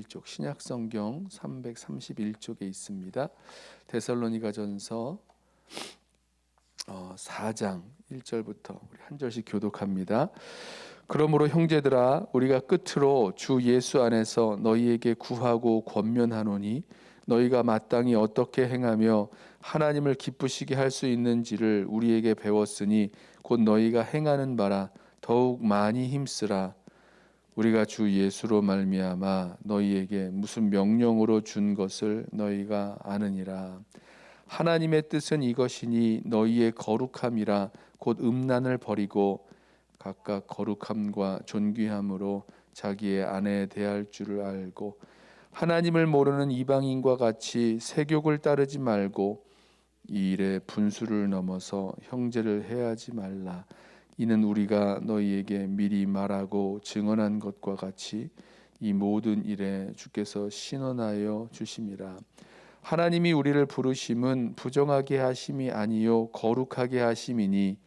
331쪽, 신약성경 331쪽에 있습니다. 데살로니가전서 4장 1절부터 우리 한 절씩 교독합니다. 그러므로 형제들아, 우리가 끝으로 주 예수 안에서 너희에게 구하고 권면하노니 너희가 마땅히 어떻게 행하며 하나님을 기쁘시게 할 수 있는지를 우리에게 배웠으니 곧 너희가 행하는 바라 더욱 많이 힘쓰라. 우리가 주 예수로 말미암아 너희에게 무슨 명령으로 준 것을 너희가 아느니라. 하나님의 뜻은 이것이니 너희의 거룩함이라 곧 음란을 버리고 각각 거룩함과 존귀함으로 자기의 아내에 대할 줄을 알고 하나님을 모르는 이방인과 같이 세욕을 따르지 말고 이 일에 분수를 넘어서 형제를 해하지 말라. 이는 우리가 너희에게 미리 말하고 증언한 것과 같이 이 모든 일에 주께서 신원하여 주심이라. 하나님이 우리를 부르심은 부정하게 하심이 아니요 거룩하게 하심이니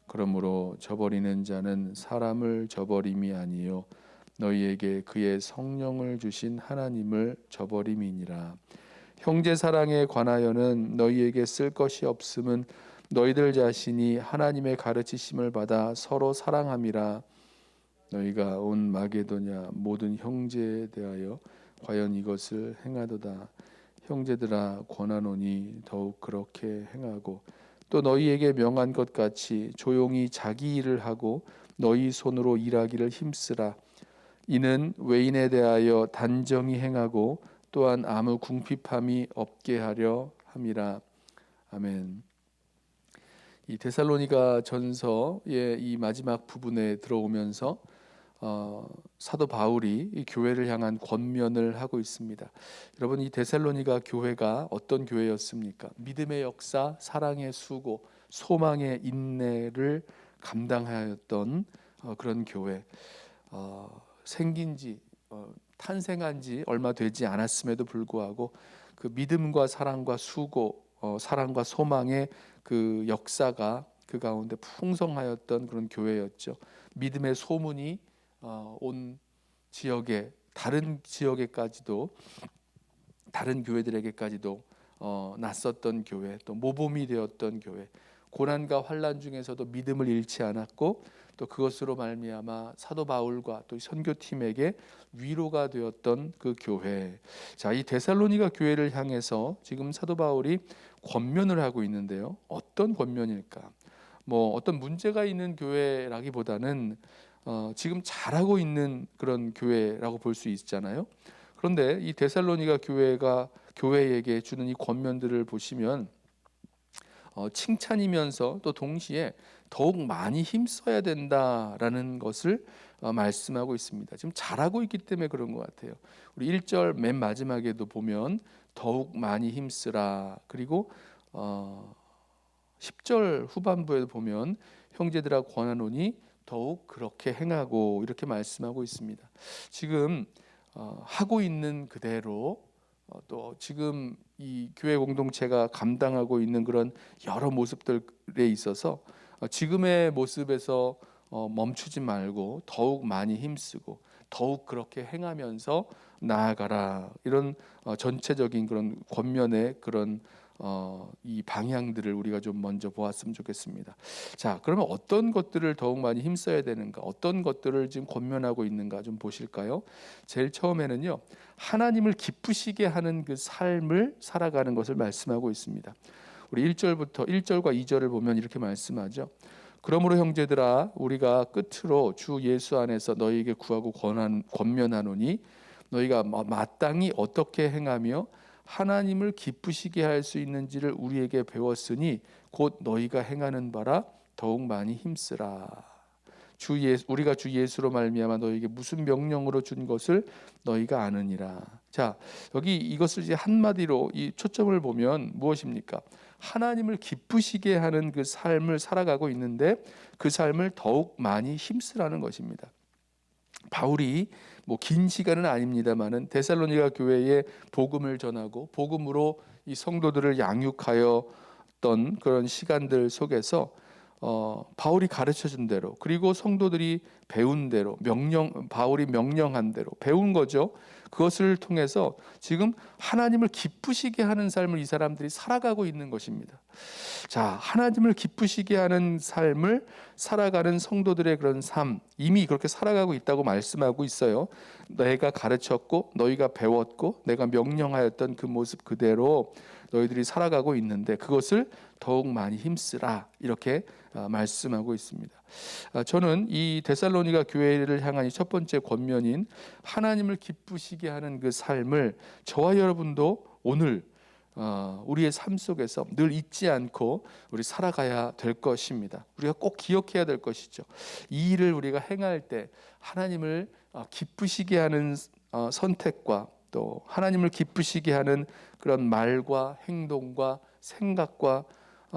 그러므로 저버리는 자는 사람을 저버림이 아니요 너희에게 그의 성령을 주신 하나님을 저버림이니라. 형제 사랑에 관하여는 너희에게 쓸 것이 없음은 너희들 자신이 하나님의 가르치심을 받아 서로 사랑함이라. 너희가 온 마게도냐 모든 형제에 대하여 과연 이것을 행하도다. 형제들아, 권하노니 더욱 그렇게 행하고 또 너희에게 명한 것 같이 조용히 자기 일을 하고 너희 손으로 일하기를 힘쓰라. 이는 외인에 대하여 단정히 행하고 또한 아무 궁핍함이 없게 하려 함이라. 아멘. 이 데살로니가 전서의 이 마지막 부분에 들어오면서 사도 바울이 이 교회를 향한 권면을 하고 있습니다. 여러분, 이 데살로니가 교회가 어떤 교회였습니까? 믿음의 역사, 사랑의 수고, 소망의 인내를 감당하였던 그런 교회. 생긴 지 탄생한 지 얼마 되지 않았음에도 불구하고 그 믿음과 사랑과 수고, 사랑과 소망의 그 역사가 그 가운데 풍성하였던 그런 교회였죠. 믿음의 소문이 온 지역에, 다른 지역에까지도, 다른 교회들에게까지도 났었던 교회, 또 모범이 되었던 교회, 고난과 환난 중에서도 믿음을 잃지 않았고 또 그것으로 말미암아 사도 바울과 또 선교팀에게 위로가 되었던 그 교회. 자, 이 데살로니가 교회를 향해서 지금 사도 바울이 권면을 하고 있는데요. 어떤 권면일까? 어떤 문제가 있는 교회라기보다는 지금 잘하고 있는 그런 교회라고 볼 수 있잖아요. 그런데 이 데살로니가 교회에게 주는 이 권면들을 보시면 칭찬이면서 또 동시에 더욱 많이 힘써야 된다라는 것을 말씀하고 있습니다. 지금 잘하고 있기 때문에 그런 것 같아요. 우리 1절 맨 마지막에도 보면 더욱 많이 힘쓰라. 그리고 10절 후반부에도 보면 형제들아 권하노니 더욱 그렇게 행하고 이렇게 말씀하고 있습니다. 지금 하고 있는 그대로 또 지금 이 교회 공동체가 감당하고 있는 그런 여러 모습들에 있어서 지금의 모습에서 멈추지 말고 더욱 많이 힘쓰고 더욱 그렇게 행하면서 나아가라. 이런 전체적인 그런 권면의 그런 이 방향들을 우리가 좀 먼저 보았으면 좋겠습니다. 자, 그러면 어떤 것들을 더욱 많이 힘써야 되는가? 어떤 것들을 지금 권면하고 있는가 좀 보실까요? 제일 처음에는요, 하나님을 기쁘시게 하는 그 삶을 살아가는 것을 말씀하고 있습니다. 우리 1절과 2절을 보면 이렇게 말씀하죠. 그러므로 형제들아, 우리가 끝으로 주 예수 안에서 너희에게 구하고 권면하노니 너희가 마땅히 어떻게 행하며 하나님을 기쁘시게 할 수 있는지를 우리에게 배웠으니 곧 너희가 행하는 바라 더욱 많이 힘쓰라. 우리가 주 예수로 말미암아 너희에게 무슨 명령으로 준 것을 너희가 아느니라. 자, 여기 이것을 이제 한마디로 이 초점을 보면 무엇입니까? 하나님을 기쁘시게 하는 그 삶을 살아가고 있는데 그 삶을 더욱 많이 힘쓰라는 것입니다. 바울이 긴 시간은 아닙니다만은 데살로니가 교회에 복음을 전하고 복음으로 이 성도들을 양육하였던 그런 시간들 속에서 바울이 가르쳐준 대로 그리고 성도들이 배운 대로 바울이 명령한 대로 배운 거죠. 그것을 통해서 지금 하나님을 기쁘시게 하는 삶을 이 사람들이 살아가고 있는 것입니다. 자, 하나님을 기쁘시게 하는 삶을 살아가는 성도들의 그런 삶, 이미 그렇게 살아가고 있다고 말씀하고 있어요. 내가 가르쳤고 너희가 배웠고 내가 명령하였던 그 모습 그대로 너희들이 살아가고 있는데 그것을 더욱 많이 힘쓰라, 이렇게 말씀하고 있습니다. 저는 이 데살로니가 교회를 향한 이 첫 번째 권면인 하나님을 기쁘시게 하는 그 삶을 저와 여러분도 오늘 우리의 삶 속에서 늘 잊지 않고 우리 살아가야 될 것입니다. 우리가 꼭 기억해야 될 것이죠. 이 일을 우리가 행할 때 하나님을 기쁘시게 하는 선택과 또 하나님을 기쁘시게 하는 그런 말과 행동과 생각과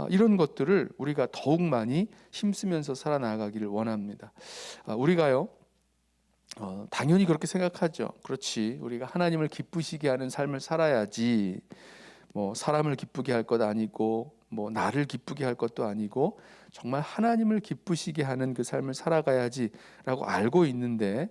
이런 것들을 우리가 더욱 많이 힘쓰면서 살아나가기를 원합니다. 우리가요, 당연히 그렇게 생각하죠. 그렇지, 우리가 하나님을 기쁘시게 하는 삶을 살아야지, 뭐 사람을 기쁘게 할 것 아니고 뭐 나를 기쁘게 할 것도 아니고 정말 하나님을 기쁘시게 하는 그 삶을 살아가야지라고 알고 있는데,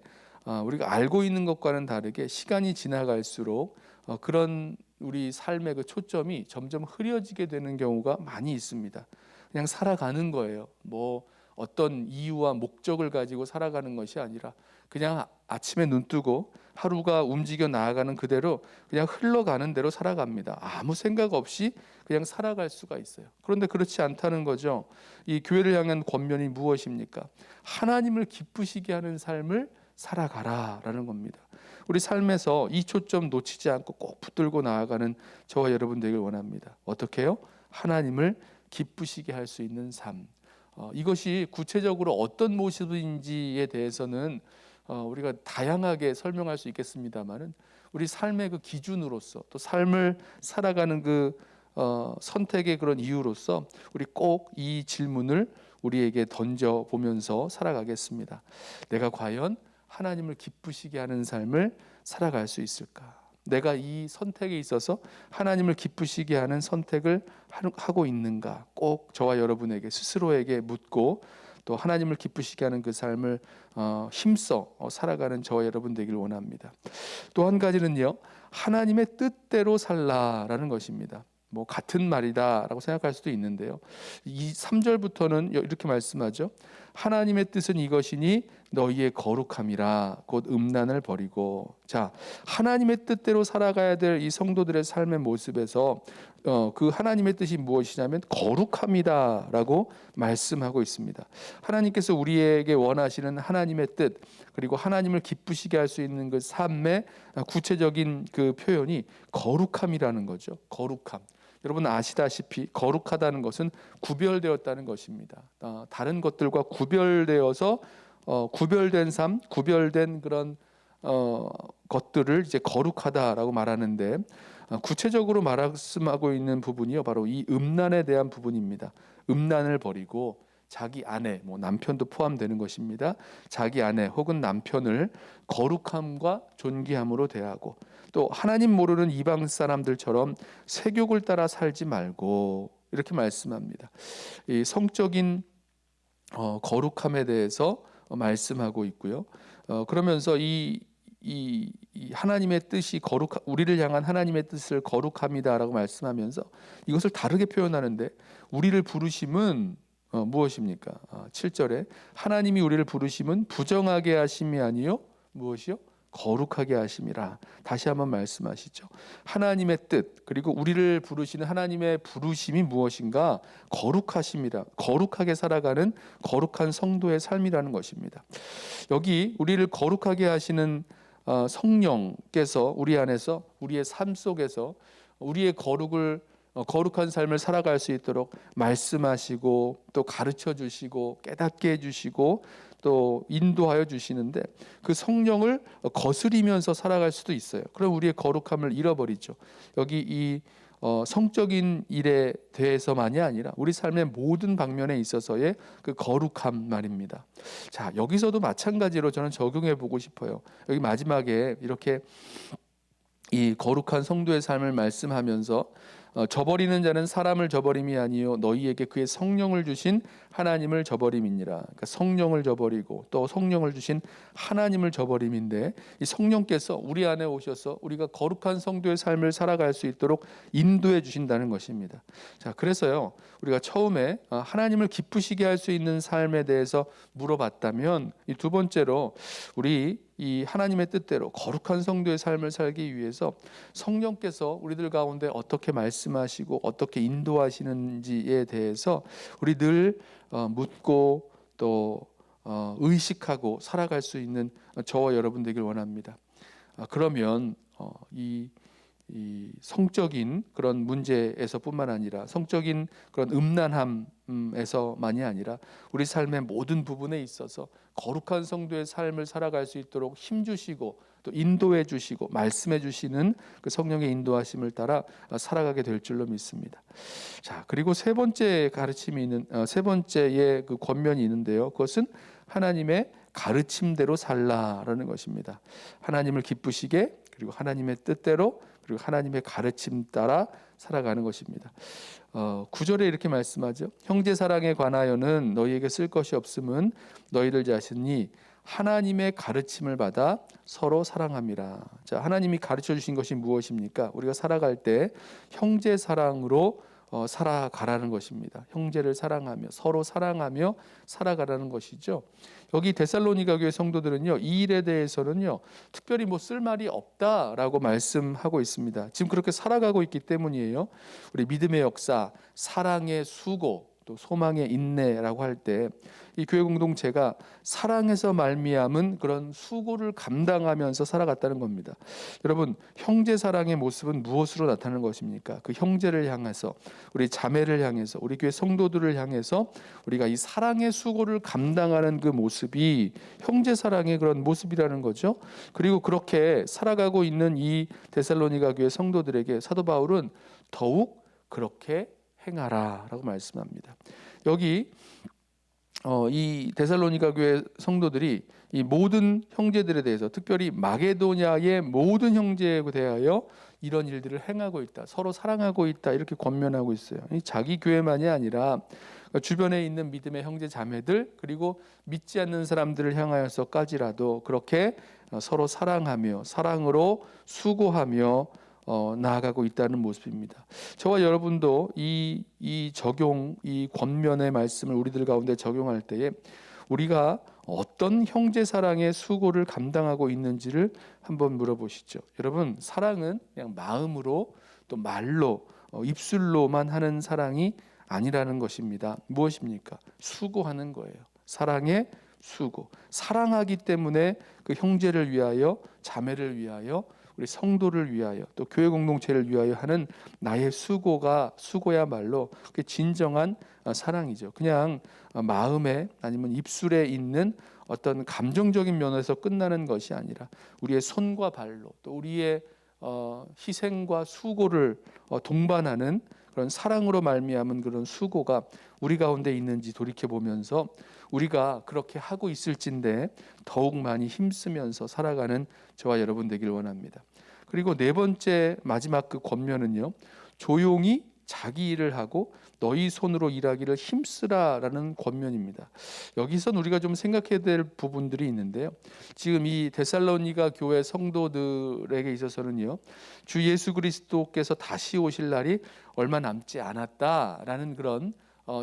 우리가 알고 있는 것과는 다르게 시간이 지나갈수록 그런 우리 삶의 그 초점이 점점 흐려지게 되는 경우가 많이 있습니다. 그냥 살아가는 거예요. 뭐 어떤 이유와 목적을 가지고 살아가는 것이 아니라 그냥 아침에 눈 뜨고 하루가 움직여 나아가는 그대로 그냥 흘러가는 대로 살아갑니다. 아무 생각 없이 그냥 살아갈 수가 있어요. 그런데 그렇지 않다는 거죠. 이 교회를 향한 권면이 무엇입니까? 하나님을 기쁘시게 하는 삶을 살아가라라는 겁니다. 우리 삶에서 이 초점 놓치지 않고 꼭 붙들고 나아가는 저와 여러분 되길 원합니다. 어떻게 해요? 하나님을 기쁘시게 할 수 있는 삶. 이것이 구체적으로 어떤 모습인지에 대해서는 우리가 다양하게 설명할 수 있겠습니다만은 우리 삶의 그 기준으로서 또 삶을 살아가는 그 선택의 그런 이유로서 우리 꼭 이 질문을 우리에게 던져 보면서 살아가겠습니다. 내가 과연 하나님을 기쁘시게 하는 삶을 살아갈 수 있을까? 내가 이 선택에 있어서 하나님을 기쁘시게 하는 선택을 하고 있는가? 꼭 저와 여러분에게 스스로에게 묻고 또 하나님을 기쁘시게 하는 그 삶을 힘써 살아가는 저와 여러분 되길 원합니다. 또 한 가지는요, 하나님의 뜻대로 살라라는 것입니다. 뭐 같은 말이다라고 생각할 수도 있는데요. 이 3절부터는 이렇게 말씀하죠. 하나님의 뜻은 이것이니 너희의 거룩함이라 곧 음란을 버리고. 자, 하나님의 뜻대로 살아가야 될 이 성도들의 삶의 모습에서 그 하나님의 뜻이 무엇이냐면 거룩함이다라고 말씀하고 있습니다. 하나님께서 우리에게 원하시는 하나님의 뜻, 그리고 하나님을 기쁘시게 할 수 있는 그 삶의 구체적인 그 표현이 거룩함이라는 거죠. 거룩함. 여러분 아시다시피 거룩하다는 것은 구별되었다는 것입니다. 다른 것들과 구별되어서 구별된 삶, 구별된 그런 것들을 이제 거룩하다라고 말하는데, 구체적으로 말씀하고 있는 부분이요, 바로 이 음란에 대한 부분입니다. 음란을 버리고 자기 아내, 뭐 남편도 포함되는 것입니다. 자기 아내 혹은 남편을 거룩함과 존귀함으로 대하고, 또 하나님 모르는 이방 사람들처럼 세욕을 따라 살지 말고, 이렇게 말씀합니다. 이 성적인 거룩함에 대해서 말씀하고 있고요. 그러면서 이 하나님의 뜻이 우리를 향한 하나님의 뜻을 거룩함이다라고 말씀하면서 이것을 다르게 표현하는데, 우리를 부르심은 무엇입니까? 7절에 하나님이 우리를 부르심은 부정하게 하심이 아니요 무엇이요? 거룩하게 하심이라. 다시 한번 말씀하시죠. 하나님의 뜻, 그리고 우리를 부르시는 하나님의 부르심이 무엇인가? 거룩하심이라. 거룩하게 살아가는 거룩한 성도의 삶이라는 것입니다. 여기 우리를 거룩하게 하시는 성령께서 우리 안에서, 우리의 삶 속에서 우리의 거룩한 삶을 살아갈 수 있도록 말씀하시고 또 가르쳐 주시고 깨닫게 해주시고 또 인도하여 주시는데, 그 성령을 거스리면서 살아갈 수도 있어요. 그럼 우리의 거룩함을 잃어버리죠. 여기 이 성적인 일에 대해서만이 아니라 우리 삶의 모든 방면에 있어서의 그 거룩함 말입니다. 자, 여기서도 마찬가지로 저는 적용해 보고 싶어요. 여기 마지막에 이렇게 이 거룩한 성도의 삶을 말씀하면서 저버리는 자는 사람을 저버림이 아니요 너희에게 그의 성령을 주신 하나님을 저버림이니라. 그러니까 성령을 저버리고 또 성령을 주신 하나님을 저버림인데, 이 성령께서 우리 안에 오셔서 우리가 거룩한 성도의 삶을 살아갈 수 있도록 인도해 주신다는 것입니다. 자, 그래서요 우리가 처음에 하나님을 기쁘시게 할 수 있는 삶에 대해서 물어봤다면, 이 두 번째로 우리 이 하나님의 뜻대로 거룩한 성도의 삶을 살기 위해서 성령께서 우리들 가운데 어떻게 말씀하시고 어떻게 인도하시는지에 대해서 우리 늘 묻고 또 의식하고 살아갈 수 있는 저와 여러분 되길 원합니다. 그러면 이 성적인 그런 문제에서뿐만 아니라 성적인 그런 음란함에서만이 아니라 우리 삶의 모든 부분에 있어서 거룩한 성도의 삶을 살아갈 수 있도록 힘주시고 또 인도해 주시고 말씀해 주시는 그 성령의 인도하심을 따라 살아가게 될 줄로 믿습니다. 자, 그리고 세 번째 가르침이 있는 세 번째의 그 권면이 있는데요. 그것은 하나님의 가르침대로 살라라는 것입니다. 하나님을 기쁘시게, 그리고 하나님의 뜻대로, 그리고 하나님의 가르침 따라 살아가는 것입니다. 9절에 이렇게 말씀하죠. 형제 사랑에 관하여는 너희에게 쓸 것이 없음은 너희들 자신이 하나님의 가르침을 받아 서로 사랑함이라. 자, 하나님이 가르쳐 주신 것이 무엇입니까? 우리가 살아갈 때 형제 사랑으로 살아가라는 것입니다. 형제를 사랑하며 서로 사랑하며 살아가라는 것이죠. 여기 데살로니가 교회 성도들은요, 이 일에 대해서는요 특별히 뭐 쓸 말이 없다라고 말씀하고 있습니다. 지금 그렇게 살아가고 있기 때문이에요. 우리 믿음의 역사, 사랑의 수고, 또 소망의 인내라고 할 때 이 교회 공동체가 사랑에서 말미암은 그런 수고를 감당하면서 살아갔다는 겁니다. 여러분, 형제 사랑의 모습은 무엇으로 나타나는 것입니까? 그 형제를 향해서, 우리 자매를 향해서, 우리 교회 성도들을 향해서 우리가 이 사랑의 수고를 감당하는 그 모습이 형제 사랑의 그런 모습이라는 거죠. 그리고 그렇게 살아가고 있는 이 데살로니가 교회 성도들에게 사도 바울은 더욱 그렇게 행하라라고 말씀합니다. 여기 이 데살로니가 교회 성도들이 이 모든 형제들에 대해서, 특별히 마게도냐의 모든 형제에 대하여 이런 일들을 행하고 있다, 서로 사랑하고 있다, 이렇게 권면하고 있어요. 자기 교회만이 아니라 주변에 있는 믿음의 형제 자매들, 그리고 믿지 않는 사람들을 향하여서까지라도 그렇게 서로 사랑하며 사랑으로 수고하며 나아가고 있다는 모습입니다. 저와 여러분도 이 권면의 말씀을 우리들 가운데 적용할 때에 우리가 어떤 형제 사랑의 수고를 감당하고 있는지를 한번 물어보시죠. 여러분, 사랑은 그냥 마음으로 또 말로 입술로만 하는 사랑이 아니라는 것입니다. 무엇입니까? 수고하는 거예요. 사랑의 수고. 사랑하기 때문에 그 형제를 위하여, 자매를 위하여, 우리 성도를 위하여, 또 교회 공동체를 위하여 하는 나의 수고야말로 그게 진정한 사랑이죠. 그냥 마음에 아니면 입술에 있는 어떤 감정적인 면에서 끝나는 것이 아니라 우리의 손과 발로, 또 우리의 희생과 수고를 동반하는 그런 사랑으로 말미암은 그런 수고가 우리 가운데 있는지 돌이켜보면서 우리가 그렇게 하고 있을진데 더욱 많이 힘쓰면서 살아가는 저와 여러분 되길 원합니다. 그리고 네 번째 마지막 그 권면은요, 조용히 자기 일을 하고 너희 손으로 일하기를 힘쓰라라는 권면입니다. 여기선 우리가 좀 생각해야 될 부분들이 있는데요. 지금 이 데살로니가 교회 성도들에게 있어서는요, 주 예수 그리스도께서 다시 오실 날이 얼마 남지 않았다라는 그런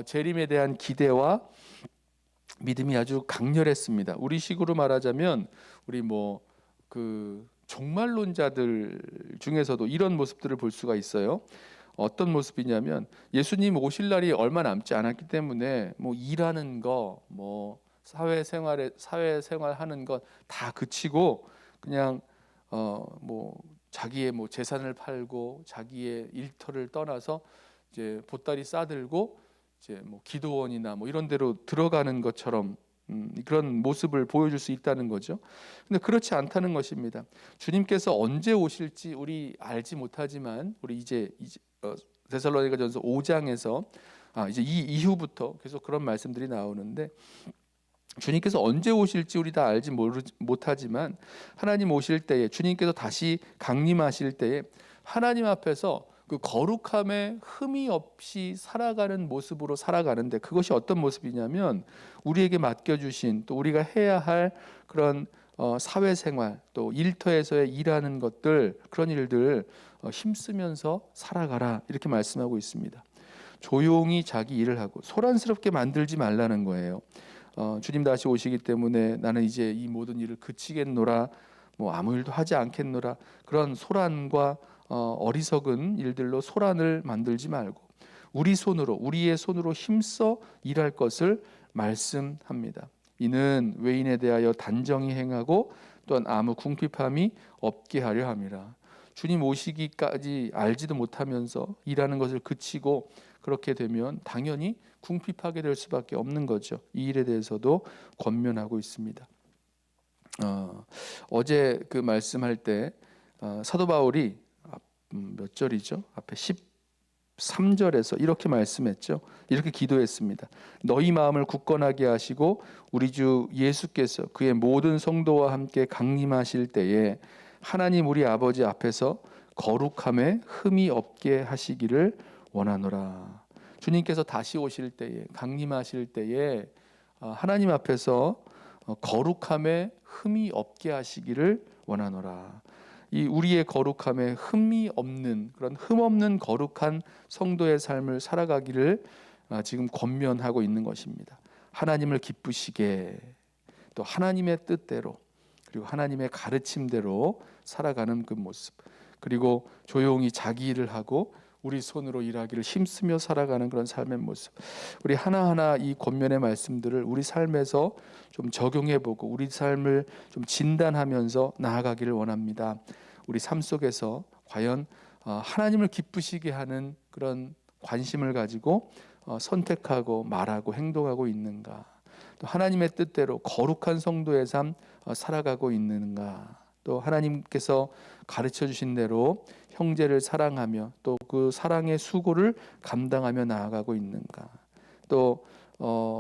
재림에 대한 기대와 믿음이 아주 강렬했습니다. 우리 식으로 말하자면 우리 그 종말론자들 중에서도 이런 모습들을 볼 수가 있어요. 어떤 모습이냐면 예수님 오실 날이 얼마 남지 않았기 때문에 일하는 거, 사회생활하는 것 다 그치고 그냥 자기의 재산을 팔고 자기의 일터를 떠나서 이제 보따리 싸들고 이제 기도원이나 이런 데로 들어가는 것처럼 그런 모습을 보여줄 수 있다는 거죠. 근데 그렇지 않다는 것입니다. 주님께서 언제 오실지 우리 알지 못하지만 우리 이제 데살로니가전서 5장에서 이제 이 이후부터 계속 그런 말씀들이 나오는데, 주님께서 언제 오실지 우리 다 알지 못하지만 하나님 오실 때에, 주님께서 다시 강림하실 때에 하나님 앞에서 그 거룩함에 흠이 없이 살아가는 모습으로 살아가는데, 그것이 어떤 모습이냐면 우리에게 맡겨주신, 또 우리가 해야 할 그런 사회생활, 또 일터에서의 일하는 것들, 그런 일들 힘쓰면서 살아가라, 이렇게 말씀하고 있습니다. 조용히 자기 일을 하고 소란스럽게 만들지 말라는 거예요. 주님 다시 오시기 때문에 나는 이제 이 모든 일을 그치겠노라, 뭐 아무 일도 하지 않겠노라, 그런 소란과 어리석은 일들로 소란을 만들지 말고 우리 손으로, 우리의 손으로 힘써 일할 것을 말씀합니다. 이는 외인에 대하여 단정히 행하고 또한 아무 궁핍함이 없게 하려 함이라. 주님 오시기까지 알지도 못하면서 일하는 것을 그치고 그렇게 되면 당연히 궁핍하게 될 수밖에 없는 거죠. 이 일에 대해서도 권면하고 있습니다. 어제 그 말씀할 때 사도 바울이 몇 절이죠? 앞에 13절에서 이렇게 말씀했죠. 이렇게 기도했습니다. 너희 마음을 굳건하게 하시고 우리 주 예수께서 그의 모든 성도와 함께 강림하실 때에 하나님 우리 아버지 앞에서 거룩함에 흠이 없게 하시기를 원하노라. 주님께서 다시 오실 때에, 강림하실 때에 하나님 앞에서 거룩함에 흠이 없게 하시기를 원하노라. 이 우리의 거룩함에 흠이 없는, 그런 흠 없는 거룩한 성도의 삶을 살아가기를 지금 권면하고 있는 것입니다. 하나님을 기쁘시게, 또 하나님의 뜻대로, 그리고 하나님의 가르침대로 살아가는 그 모습, 그리고 조용히 자기 일을 하고 우리 손으로 일하기를 힘쓰며 살아가는 그런 삶의 모습, 우리 하나하나 이 권면의 말씀들을 우리 삶에서 좀 적용해보고 우리 삶을 좀 진단하면서 나아가기를 원합니다. 우리 삶 속에서 과연 하나님을 기쁘시게 하는 그런 관심을 가지고 선택하고 말하고 행동하고 있는가, 또 하나님의 뜻대로 거룩한 성도의 삶 살아가고 있는가, 또 하나님께서 가르쳐 주신 대로 형제를 사랑하며 또 그 사랑의 수고를 감당하며 나아가고 있는가, 또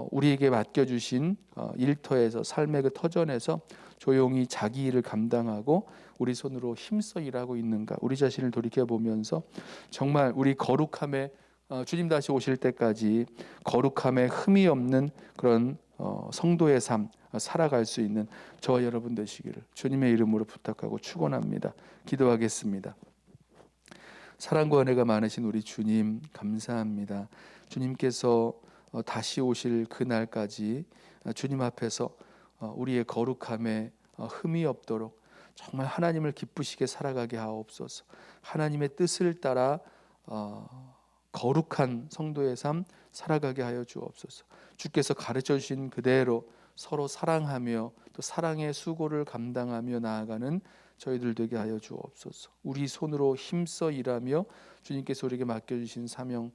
우리에게 맡겨주신 일터에서, 삶의 그 터전에서 조용히 자기 일을 감당하고 우리 손으로 힘써 일하고 있는가, 우리 자신을 돌이켜보면서 정말 우리 거룩함에, 주님 다시 오실 때까지 거룩함에 흠이 없는 그런 성도의 삶 살아갈 수 있는 저와 여러분 되시기를 주님의 이름으로 부탁하고 축원합니다. 기도하겠습니다. 사랑과 은혜가 많으신 우리 주님, 감사합니다. 주님께서 다시 오실 그날까지 주님 앞에서 우리의 거룩함에 흠이 없도록 정말 하나님을 기쁘시게 살아가게 하옵소서. 하나님의 뜻을 따라 거룩한 성도의 삶 살아가게 하여 주옵소서. 주께서 가르쳐 주신 그대로 서로 사랑하며 또 사랑의 수고를 감당하며 나아가는 저희들 되게 하여 주옵소서. 우리 손으로 힘써 일하며 주님께서 우리에게 맡겨주신 사명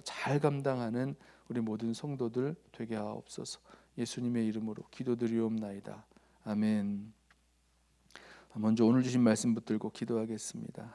잘 감당하는 우리 모든 성도들 되게 하옵소서. 예수님의 이름으로 기도드리옵나이다. 아멘. 먼저 오늘 주신 말씀 붙들고 기도하겠습니다.